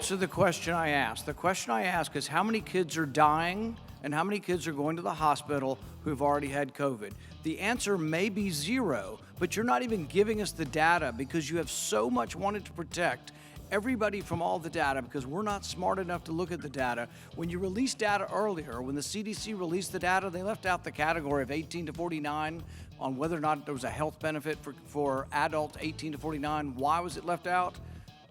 answer the question I asked. The question I ask is how many kids are dying and how many kids are going to the hospital who've already had COVID? The answer may be 0, but you're not even giving us the data because you have so much wanted to protect everybody from all the data because we're not smart enough to look at the data. When you released data earlier, when the CDC released the data, they left out the category of 18 to 49 on whether or not there was a health benefit for adults 18 to 49. Why was it left out?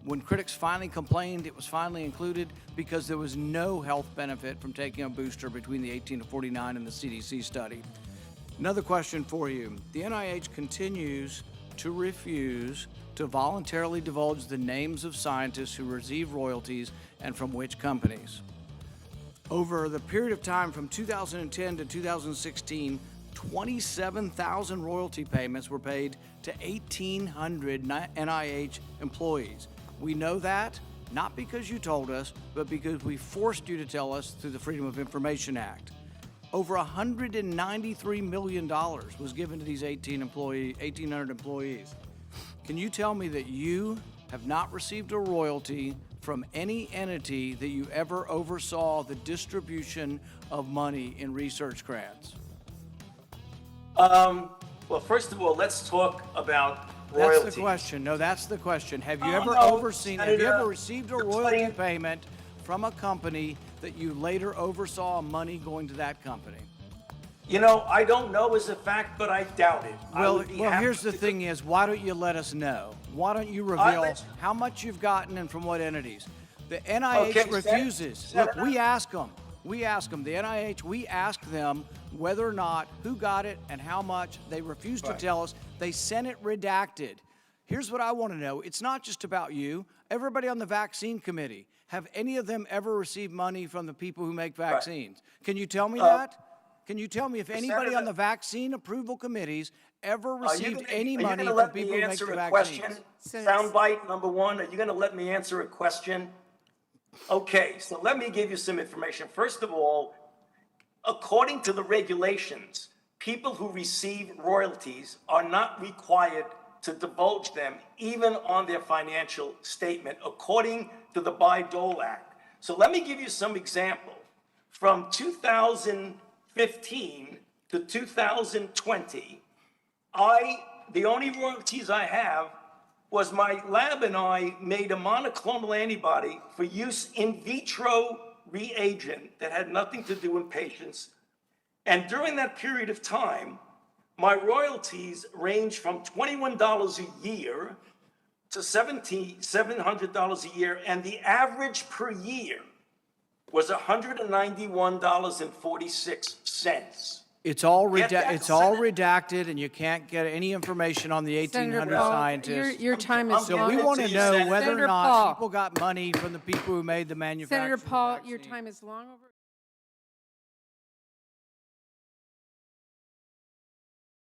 When critics finally complained, it was finally included because there was no health benefit from taking a booster between the 18 to 49 and the CDC study. Another question for you. The NIH continues to refuse to voluntarily divulge the names of scientists who receive royalties and from which companies. Over the period of time from 2010 to 2016, 27,000 royalty payments were paid to 1,800 NIH employees. We know that, not because you told us, but because we forced you to tell us through the Freedom of Information Act. Over $193 million was given to these 1,800 employees. Can you tell me that you have not received a royalty from any entity that you ever oversaw the distribution of money in research grants? Well, first of all, let's talk about royalties. That's the question. No, that's the question. Have you ever received a royalty payment from a company that you later oversaw money going to that company? You know, I don't know as a fact, but I doubt it. Well, here's the thing is, why don't you let us know? Why don't you reveal how much you've gotten and from what entities? The NIH refuses. Look, we ask them. We ask them. The NIH, we ask them whether or not, who got it and how much. They refuse to tell us. They sent it redacted. Here's what I want to know. It's not just about you. Everybody on the vaccine committee, have any of them ever received money from the people who make vaccines? Can you tell me that? Can you tell me if anybody on the vaccine approval committees ever received any money from people who make the vaccines? Soundbite number one, are you going to let me answer a question? Okay, so let me give you some information. First of all, according to the regulations, people who receive royalties are not required to divulge them even on their financial statement, according to the Bayh-Dole Act. So let me give you some example. From 2015 to 2020, the only royalties I have was my lab and I made a monoclonal antibody for use in vitro reagent that had nothing to do in patients. And during that period of time, my royalties ranged from $21 a year to $700 a year, and the average per year was $191.46. It's all redacted, and you can't get any information on the 1,800 scientists. Your time is So long. we want to know whether Senator or not Paul. people got money from the people who made the manufacturing. Senator Paul, vaccine. your time is long over.